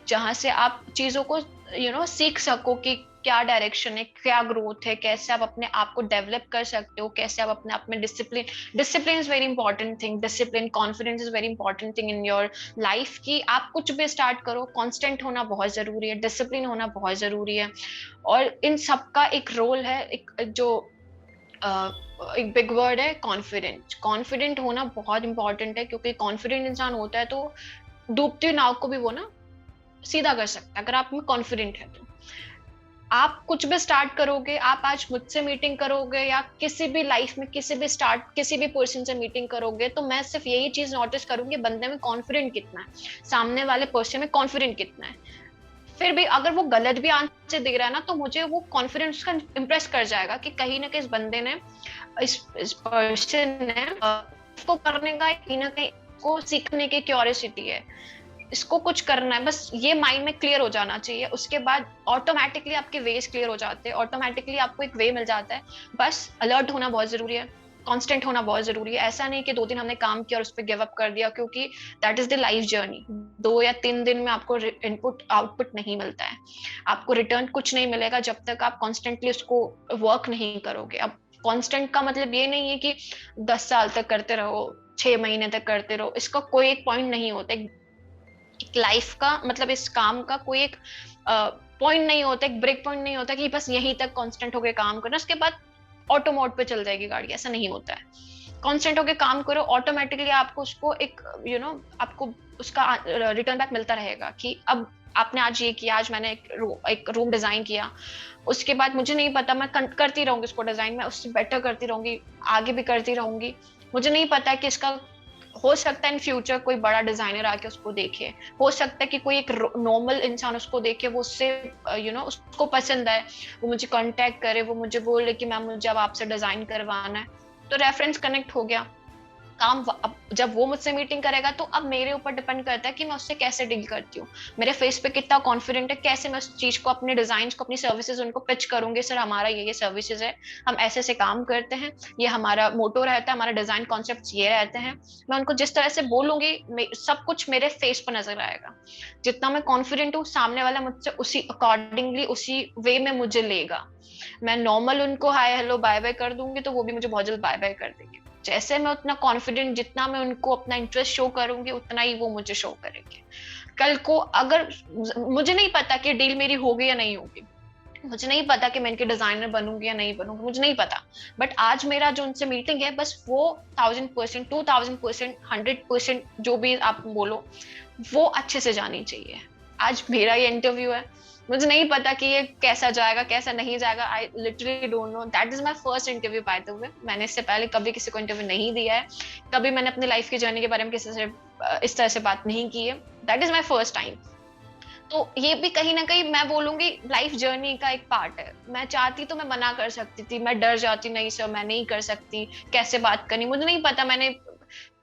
जहाँ से आप चीजों को सीख सको कि क्या डायरेक्शन है, क्या ग्रोथ है, कैसे आप अपने आप को डेवलप कर सकते हो, कैसे आप अपने आप में discipline is very important thing, discipline confidence is very important thing in your life. की आप कुछ भी स्टार्ट करो, कांस्टेंट होना बहुत जरूरी है, डिसिप्लिन होना बहुत जरूरी है। और इन सबका एक रोल है, एक बिग वर्ड है, कॉन्फिडेंट। कॉन्फिडेंट होना बहुत इंपॉर्टेंट है, क्योंकि कॉन्फिडेंट इंसान होता है तो डूबती नाव को भी वो ना सीधा कर सकता है, अगर आप में कॉन्फिडेंट है तो। आप कुछ भी स्टार्ट करोगे, आप आज मुझसे मीटिंग करोगे या किसी भी लाइफ में किसी भी पर्सन से मीटिंग करोगे, तो मैं सिर्फ यही चीज नोटिस करूंगी, बंदे में कॉन्फिडेंट कितना है, सामने वाले पर्सन में कॉन्फिडेंट कितना है। फिर भी अगर वो गलत भी आंसर दे रहा है ना, तो मुझे वो कॉन्फिडेंस का इम्प्रेस कर जाएगा कि कहीं ना कहीं इस बंदे ने, इस पर्सन ने इसको करने का कहीं ना कहीं को सीखने की क्यूरियोसिटी है, इसको कुछ करना है, बस ये माइंड में क्लियर हो जाना चाहिए। उसके बाद ऑटोमेटिकली आपके वेज क्लियर हो जाते हैं, ऑटोमेटिकली आपको एक वे मिल जाता है। बस अलर्ट होना बहुत जरूरी है, कांस्टेंट होना बहुत जरूरी है। ऐसा नहीं कि 2 दिन हमने काम किया और उस पर गिव अप कर दिया, क्योंकि that is the life journey. 2 या 3 दिन में आपको इनपुट आउटपुट नहीं मिलता है, आपको रिटर्न कुछ नहीं मिलेगा जब तक आप कॉन्स्टेंटली उसको वर्क नहीं करोगे। अब कांस्टेंट का मतलब ये नहीं है कि 10 साल तक करते रहो, 6 महीने तक करते रहो, इसका कोई एक पॉइंट नहीं होता। एक लाइफ का मतलब इस काम का कोई एक पॉइंट नहीं होता, एक ब्रेक पॉइंट नहीं होता कि बस यहीं तक कांस्टेंट होकर काम करना, उसके बाद ऑटो मोड पे चल जाएगी गाड़ी, ऐसा नहीं होता है। कांस्टेंट होकर काम करो, ऑटोमेटिकली आपको उसको एक आपको उसका रिटर्न बैक मिलता रहेगा कि अब आपने आज ये किया, आज मैंने एक रूम डिजाइन किया, उसके बाद मुझे नहीं पता, मैं करती रहूंगी उसको डिजाइन, मैं उससे बेटर करती रहूंगी, आगे भी करती रहूंगी। मुझे नहीं पता कि इसका हो सकता है इन फ्यूचर कोई बड़ा डिजाइनर आके उसको देखे, हो सकता है कि कोई एक नॉर्मल इंसान उसको देखे, वो उससे उसको पसंद आए, वो मुझे कांटेक्ट करे, वो मुझे बोले कि मैम मुझे अब आपसे डिजाइन करवाना है, तो रेफरेंस कनेक्ट हो गया। काम अब जब वो मुझसे मीटिंग करेगा तो अब मेरे ऊपर डिपेंड करता है कि मैं उससे कैसे डील करती हूँ, मेरे फेस पे कितना कॉन्फिडेंट है, कैसे मैं उस चीज को, अपने डिजाइन को, अपनी सर्विसेज उनको पिच करूंगी, सर हमारा ये सर्विसेज है, हम ऐसे ऐसे काम करते हैं, ये हमारा मोटो रहता है, हमारा डिजाइन कॉन्सेप्ट ये रहते हैं। मैं उनको जिस तरह से बोलूंगी, सब कुछ मेरे फेस पर नजर आएगा। जितना मैं कॉन्फिडेंट हूँ, सामने वाला मुझसे उसी अकॉर्डिंगली, उसी वे में मुझे लेगा। मैं नॉर्मल उनको हाय हेलो बाय बाय कर दूंगी, तो वो भी मुझे बहुत जल्द बाय बाय कर देंगे। जैसे मैं उतना कॉन्फिडेंट, जितना मैं उनको अपना इंटरेस्ट शो करूंगी, उतना ही वो मुझे शो करेंगे। कल को अगर मुझे नहीं पता कि डील मेरी होगी या नहीं होगी, मुझे नहीं पता कि मैं इनके डिजाइनर बनूंगी या नहीं बनूंगी, मुझे नहीं पता, बट आज मेरा जो उनसे मीटिंग है, बस वो 1000%, 2000%, 100% जो भी आप बोलो, वो अच्छे से जानी चाहिए। आज मेरा ये इंटरव्यू है, मुझे नहीं पता कि ये कैसा जाएगा, कैसा नहीं जाएगा, I literally don't know. That is my first interview by the way. मैंने इससे पहले कभी किसी को इंटरव्यू नहीं दिया है, कभी मैंने अपनी लाइफ की जर्नी के बारे में किसी से इस तरह से बात नहीं की है। That is my first time. तो ये भी कहीं ना कहीं मैं बोलूंगी लाइफ जर्नी का एक पार्ट है। मैं चाहती तो मैं मना कर सकती थी, मैं डर जाती, नहीं सर मैं नहीं कर सकती, कैसे बात करनी, मुझे नहीं पता। मैंने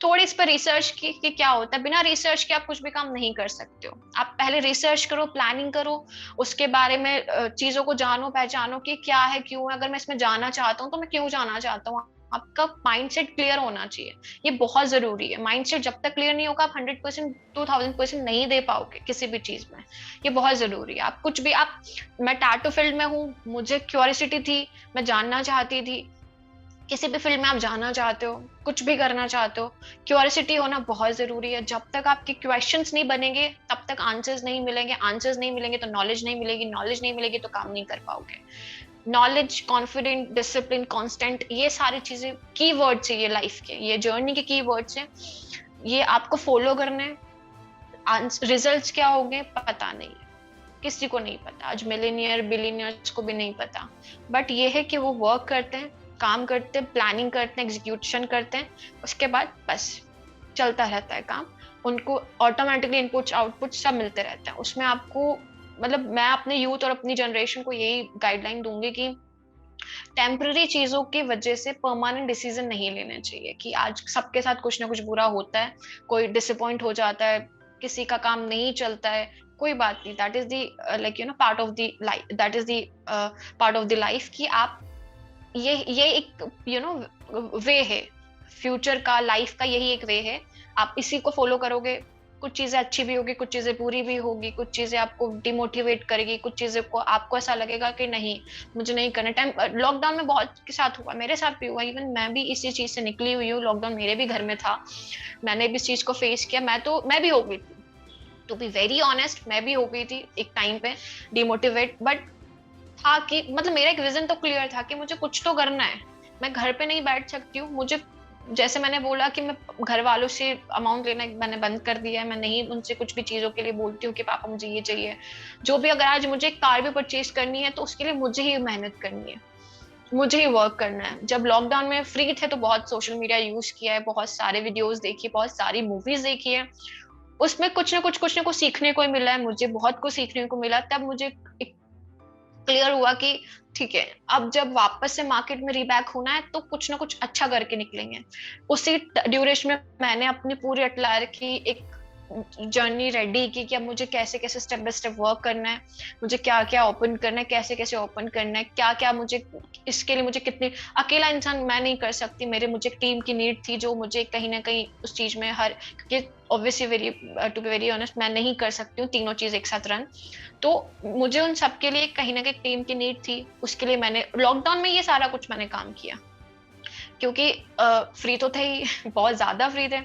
थोड़ी इस पर रिसर्च की कि क्या होता है, बिना रिसर्च के आप कुछ भी काम नहीं कर सकते हो। आप पहले रिसर्च करो, प्लानिंग करो, उसके बारे में चीजों को जानो, पहचानो कि क्या है, क्यों है, अगर मैं इसमें जाना चाहता हूँ तो मैं क्यों जाना चाहता हूँ। आपका माइंडसेट क्लियर होना चाहिए, ये बहुत जरूरी है। माइंडसेट जब तक क्लियर नहीं होगा, आप 100%, 2000% नहीं दे पाओगे किसी भी चीज में। ये बहुत जरूरी है। आप कुछ भी, आप, मैं टैटू फील्ड में हूँ, मुझे क्यूरियोसिटी थी, मैं जानना चाहती थी। किसी भी फील्ड में आप जाना चाहते हो, कुछ भी करना चाहते हो, क्यूरियोसिटी होना बहुत जरूरी है। जब तक आपके क्वेश्चंस नहीं बनेंगे, तब तक आंसर्स नहीं मिलेंगे, आंसर्स नहीं मिलेंगे तो नॉलेज नहीं मिलेगी, नॉलेज नहीं मिलेगी तो काम नहीं कर पाओगे। नॉलेज, कॉन्फिडेंट, डिसिप्लिन, कांस्टेंट, ये सारी चीजें की वर्ड्स है ये लाइफ के, ये जर्नी के की वर्ड्स है। ये आपको फॉलो करने, रिजल्ट्स क्या होंगे पता नहीं है, किसी को नहीं पता। आज मिलीनियर बिलीनियर्स को भी नहीं पता, बट ये है कि वो वर्क करते हैं, काम करते हैं, प्लानिंग करते हैं, एग्जीक्यूशन करते हैं, उसके बाद बस चलता रहता है काम। उनको ऑटोमेटिकली इनपुट्स आउटपुट्स सब मिलते रहते हैं। उसमें आपको, मतलब मैं अपने यूथ और अपनी जनरेशन को यही गाइडलाइन दूंगी कि टेम्पररी चीजों की वजह से परमानेंट डिसीजन नहीं लेने चाहिए। कि आज सबके साथ कुछ ना कुछ बुरा होता है, कोई डिसअपॉइंट हो जाता है, किसी का काम नहीं चलता है, कोई बात नहीं, that is the like you know part of the life, that is the part of the life कि आप ये एक यू नो वे है फ्यूचर का, लाइफ का यही एक वे है, आप इसी को फॉलो करोगे, कुछ चीजें अच्छी भी होगी, कुछ चीजें बुरी भी होगी, कुछ चीजें आपको डिमोटिवेट करेगी, कुछ चीजें को आपको ऐसा लगेगा कि नहीं मुझे नहीं करना। टाइम लॉकडाउन में बहुत के साथ हुआ, मेरे साथ भी हुआ, इवन मैं भी इसी चीज से निकली हुई हूँ, लॉकडाउन मेरे भी घर में था, मैंने भी इस चीज को फेस किया, मैं भी हो गई थी, टू बी वेरी ऑनेस्ट मैं भी हो गई थी एक टाइम पे डिमोटिवेट, बट था कि मतलब मेरा एक विजन तो क्लियर था कि मुझे कुछ तो करना है, मैं घर पे नहीं बैठ सकती हूँ, मुझे जैसे मैंने बोला कि मैं घर वालों से अमाउंट लेना मैंने बंद कर दिया है, मैं नहीं उनसे कुछ भी चीजों के लिए बोलती हूँ कि पापा मुझे ये चाहिए, जो भी अगर आज मुझे एक कार भी परचेज करनी है तो उसके लिए मुझे ही मेहनत करनी है, मुझे ही वर्क करना है। जब लॉकडाउन में फ्री थे तो बहुत सोशल मीडिया यूज किया है, बहुत सारे वीडियोस देखी, बहुत सारी मूवीज देखी है, उसमें कुछ ना कुछ सीखने को मिला है, मुझे बहुत कुछ सीखने को मिला, तब मुझे एक क्लियर हुआ कि ठीक है अब जब वापस से मार्केट में रीबैक होना है तो कुछ ना कुछ अच्छा करके निकलेंगे। उसी ड्यूरेशन में मैंने अपनी पूरी अटलायर की एक जर्नी रेडी की कि अब मुझे कैसे कैसे स्टेप बाय स्टेप वर्क करना है, मुझे क्या क्या ओपन करना है, कैसे कैसे ओपन करना है, क्या क्या मुझे इसके लिए मुझे कितने, अकेला इंसान मैं नहीं कर सकती, मेरे मुझे टीम की नीड थी जो मुझे कहीं ना कहीं उस चीज में हर, क्योंकि obviously very to be very honest मैं नहीं कर सकती हूँ तीनों चीज एक साथ रन, तो मुझे उन सबके लिए कहीं ना कहीं टीम की नीड थी, उसके लिए मैंने लॉकडाउन में ये सारा कुछ मैंने काम किया, क्योंकि फ्री तो थे ही बहुत ज्यादा फ्री थे,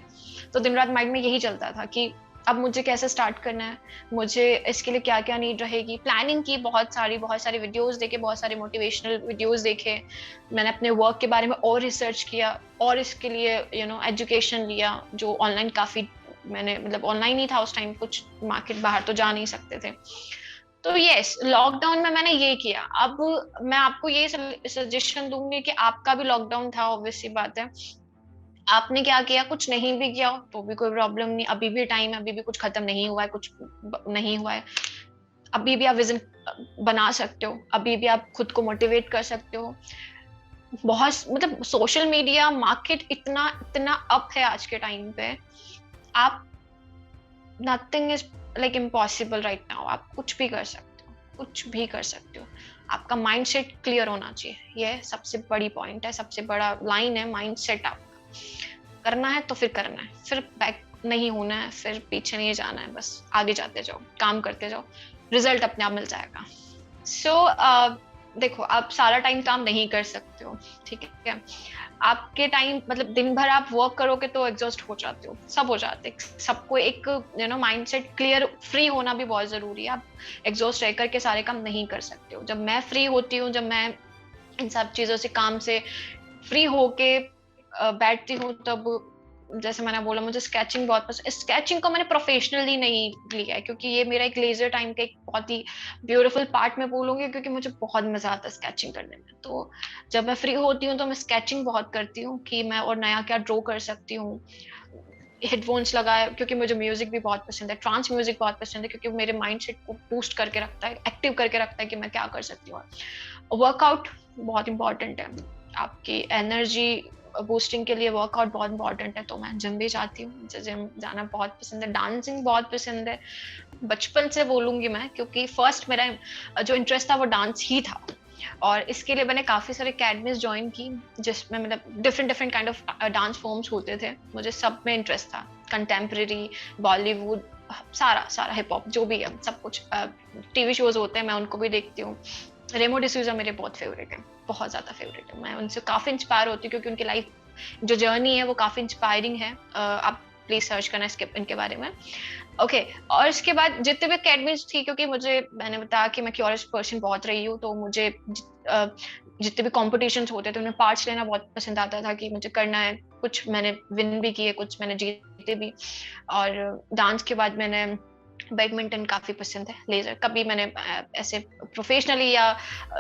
तो दिन रात माइंड में यही चलता था कि अब मुझे कैसे स्टार्ट करना है, मुझे इसके लिए क्या क्या नीड रहेगी, प्लानिंग की बहुत सारी वीडियोस देखे, बहुत सारे मोटिवेशनल वीडियोस देखे, मैंने अपने वर्क के बारे में और रिसर्च किया, और इसके लिए एजुकेशन लिया, जो ऑनलाइन काफी मैंने मतलब ऑनलाइन ही था उस टाइम, कुछ मार्केट बाहर तो जा नहीं सकते थे, तो यस लॉकडाउन में मैंने ये किया। अब मैं आपको ये सजेशन दूंगी कि आपका भी लॉकडाउन था, ऑब्वियसली बात है, आपने क्या किया, कुछ नहीं भी किया तो भी कोई प्रॉब्लम नहीं, अभी भी टाइम है, अभी भी कुछ खत्म नहीं हुआ है, कुछ नहीं हुआ है, अभी भी आप विजन बना सकते हो, अभी भी आप खुद को मोटिवेट कर सकते हो, बहुत मतलब सोशल मीडिया मार्केट इतना इतना अप है आज के टाइम पे, आप nothing is like impossible right now, आप कुछ भी कर सकते हो, कुछ भी कर सकते हो, आपका माइंडसेट क्लियर होना चाहिए, ये सबसे बड़ी पॉइंट है, सबसे बड़ा लाइन है, माइंडसेट आपका करना है तो फिर करना है, फिर बैक नहीं होना है, फिर पीछे नहीं जाना है, बस आगे जाते जाओ, काम करते जाओ, रिजल्ट अपने आप मिल जाएगा। सो देखो आप सारा टाइम काम नहीं कर सकते हो, ठीक है, आपके टाइम मतलब दिन भर आप वर्क करोगे तो एग्जॉस्ट हो जाते हो, सब हो जाते हैं, सबको एक माइंडसेट क्लियर फ्री होना भी बहुत जरूरी है, आप एग्जॉस्ट रह करके सारे काम नहीं कर सकते हो। जब मैं फ्री होती हूँ, जब मैं इन सब चीजों से काम से फ्री होके बैठती हूँ, तब जैसे मैंने बोला मुझे स्केचिंग बहुत पसंद, स्केचिंग को मैंने प्रोफेशनली नहीं लिया है, क्योंकि ये मेरा एक लेजर टाइम का एक बहुत ही ब्यूटीफुल पार्ट में बोलूंगी, क्योंकि मुझे बहुत मजा आता है स्केचिंग करने में, तो जब मैं फ्री होती हूँ तो मैं स्केचिंग बहुत करती हूँ कि मैं और नया क्या ड्रॉ कर सकती हूँ, हेडफोन्स लगाए, क्योंकि मुझे म्यूजिक भी बहुत पसंद है, ट्रांस म्यूजिक बहुत पसंद है, क्योंकि मेरे माइंडसेट को बूस्ट करके रखता है, एक्टिव करके रखता है कि मैं क्या कर सकती हूँ। वर्कआउट बहुत इंपॉर्टेंट है, आपकी एनर्जी बूस्टिंग के लिए वर्कआउट बहुत इंपॉर्टेंट है, तो मैं जिम भी जाती हूँ, मुझे जिम जाना बहुत पसंद है, डांसिंग बहुत पसंद है, बचपन से बोलूंगी मैं, क्योंकि फर्स्ट मेरा जो इंटरेस्ट था वो डांस ही था, और इसके लिए मैंने काफी सारे अकेडमीज ज्वाइन की, जिसमें मतलब different different kind of dance forms होते थे, मुझे सब में इंटरेस्ट था, कंटेम्प्रेरी, बॉलीवुड, सारा सारा हिप हॉप जो भी है सब कुछ, टीवी शोज होते हैं मैं उनको भी देखती हूँ, रेमो डिसूजा मेरे बहुत फेवरेट है, बहुत ज्यादा फेवरेट है, मैं उनसे काफी इंस्पायर होती हूँ, क्योंकि उनकी लाइफ जो जर्नी है वो काफी इंस्पायरिंग है, आप प्लीज सर्च करना इसके इनके बारे में। ओके और इसके बाद जितने भी अकेडमीज थी, क्योंकि मुझे मैंने बताया कि मैं क्यूरियस पर्सन बहुत रही हूँ, तो मुझे जितने भी कॉम्पिटिशन होते थे उनमें पार्ट्स लेना बहुत पसंद आता था कि मुझे करना है, कुछ मैंने विन भी किए, कुछ मैंने जीते भी, और डांस के बाद मैंने बैडमिंटन काफी पसंद है, लेजर कभी मैंने ऐसे प्रोफेशनली या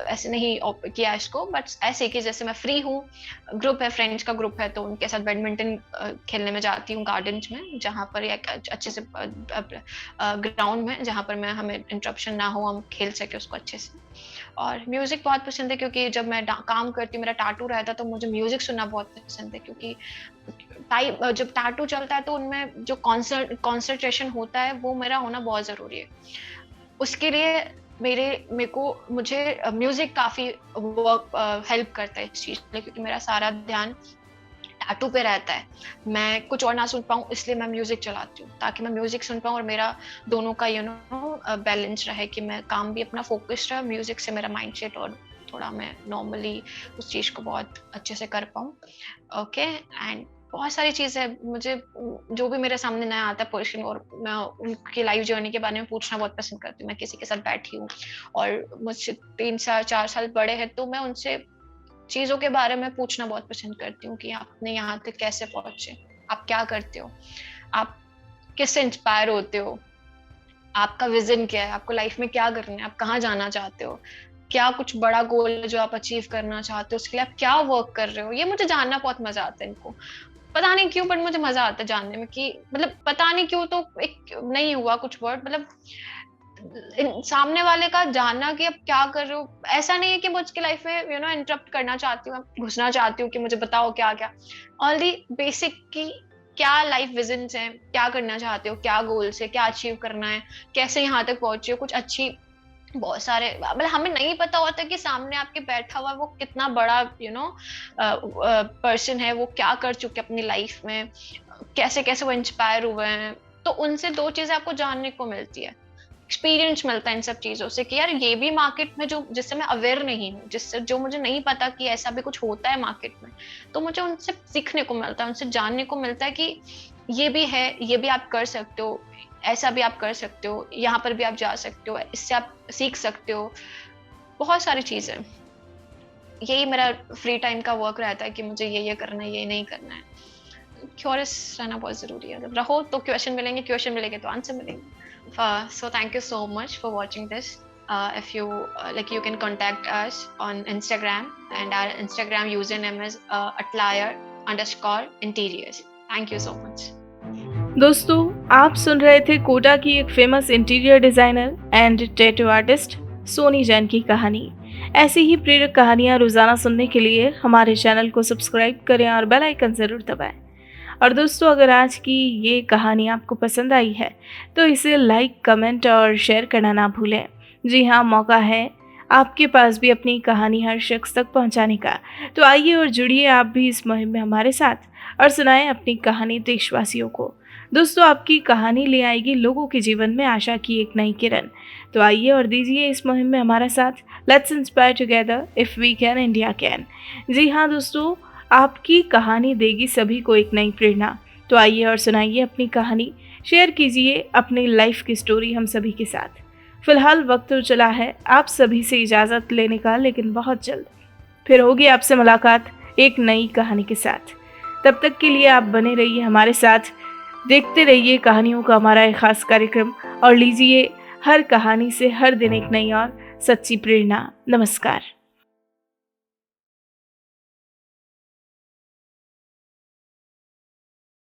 ऐसे नहीं किया इसको, बट ऐसे कि जैसे मैं फ्री हूँ, ग्रुप है, फ्रेंड्स का ग्रुप है, तो उनके साथ बैडमिंटन खेलने में जाती हूँ गार्डन में, जहाँ पर एक अच्छे से ग्राउंड में, जहाँ पर मैं हमें इंटरप्शन ना हो, हम खेल सके उसको अच्छे से। और म्यूजिक बहुत पसंद है, क्योंकि जब मैं काम करती हूँ, मेरा टाटू रहता तो मुझे म्यूजिक सुनना बहुत पसंद है, क्योंकि जब टैटू चलता है तो उनमें जो कॉन्सेंट्रेशन होता है वो मेरा होना बहुत ज़रूरी है। उसके लिए मुझे म्यूज़िक काफ़ी हेल्प करता है इस चीज़ में, क्योंकि मेरा सारा ध्यान टैटू पे रहता है। मैं कुछ और ना सुन पाऊँ इसलिए मैं म्यूज़िक चलाती हूँ, ताकि मैं म्यूज़िक सुन पाऊँ और मेरा दोनों का बैलेंस रहे, कि मैं काम भी अपना फ़ोकस्ड रहे, म्यूज़िक से मेरा माइंडसेट और थोड़ा मैं नॉर्मली उस चीज़ को बहुत अच्छे से कर पाऊँ। ओके एंड बहुत सारी चीज़ें मुझे जो भी मेरे सामने नया आता है पर्सन, और मैं उनकी लाइफ जर्नी के बारे में पूछना बहुत पसंद करती हूँ। मैं किसी के साथ बैठी हूँ और मुझसे 3 साल 4 साल बड़े हैं, तो मैं उनसे चीज़ों के बारे में पूछना बहुत पसंद करती हूँ कि आपने यहाँ तक कैसे पहुँचे? आप क्या करते हो? आप किससे इंस्पायर होते हो? आपका विज़न क्या है? आपको लाइफ में क्या करना है? आप कहाँ जाना चाहते हो? क्या कुछ बड़ा गोल है जो आप अचीव करना चाहते हो? उसके लिए आप क्या वर्क कर रहे हो? ये मुझे जानना बहुत मज़ा आता है इनको। पता नहीं क्यों, बट मुझे मज़ा आता है जानने में, कि मतलब पता नहीं क्यों, तो एक नहीं हुआ कुछ वर्ड, मतलब सामने वाले का जानना कि आप क्या कर रहे हो। ऐसा नहीं है कि मैं उसकी लाइफ में इंटरप्ट करना चाहती हूँ, घुसना चाहती हूँ कि मुझे बताओ क्या क्या। ऑलरेडी बेसिक की क्या लाइफ विजन्स हैं, क्या करना चाहते हो, क्या गोल्स है, क्या अचीव करना है, कैसे यहाँ तक पहुंचे हो, कुछ अच्छी बहुत सारे, मतलब हमें नहीं पता होता कि सामने आपके बैठा हुआ वो कितना बड़ा पर्सन है, वो क्या कर चुके अपनी लाइफ में, कैसे कैसे वो इंस्पायर हुए हैं। तो उनसे दो चीजें आपको जानने को मिलती है, एक्सपीरियंस मिलता है इन सब चीजों से, कि यार ये भी मार्केट में जो जिससे मैं अवेयर नहीं हूँ, जिससे जो मुझे नहीं पता कि ऐसा भी कुछ होता है मार्केट में, तो मुझे उनसे सीखने को मिलता है, उनसे जानने को मिलता है कि ये भी है, ये भी आप कर सकते हो, ऐसा भी आप कर सकते हो, यहाँ पर भी आप जा सकते हो, इससे आप सीख सकते हो, बहुत सारी चीजें। यही मेरा फ्री टाइम का वर्क रहता है कि मुझे ये करना है, ये नहीं करना है। क्यूरियस रहना बहुत ज़रूरी है, जब रहो तो क्वेश्चन मिलेंगे, क्वेश्चन मिलेंगे तो आंसर मिलेंगे। So thank you so much for watching this. If you like, you can contact us on Instagram, and our Instagram username is @atlier_interiors. Thank you so much. दोस्तों, आप सुन रहे थे कोटा की एक famous interior designer and tattoo artist Soni Jain की कहानी। ऐसी ही प्रेरक कहानियां रोजाना सुनने के लिए हमारे चैनल को सब्सक्राइब करें और बेल आइकन जरूर दबाएं। और दोस्तों, अगर आज की ये कहानी आपको पसंद आई है तो इसे लाइक, कमेंट और शेयर करना ना भूलें। जी हाँ, मौका है आपके पास भी अपनी कहानी हर शख्स तक पहुंचाने का। तो आइए और जुड़िए आप भी इस मुहिम में हमारे साथ और सुनाएं अपनी कहानी देशवासियों को। दोस्तों, आपकी कहानी ले आएगी लोगों के जीवन में आशा की एक नई किरण। तो आइए और दीजिए इस मुहिम में हमारा साथ। Let's inspire together, if we can India can. जी हाँ दोस्तों, आपकी कहानी देगी सभी को एक नई प्रेरणा। तो आइए और सुनाइए अपनी कहानी, शेयर कीजिए अपनी लाइफ की स्टोरी हम सभी के साथ। फिलहाल वक्त तो चला है आप सभी से इजाज़त लेने का, लेकिन बहुत जल्द फिर होगी आपसे मुलाकात एक नई कहानी के साथ। तब तक के लिए आप बने रहिए हमारे साथ, देखते रहिए कहानियों का हमारा एक खास कार्यक्रम और लीजिए हर कहानी से हर दिन एक नई और सच्ची प्रेरणा। नमस्कार।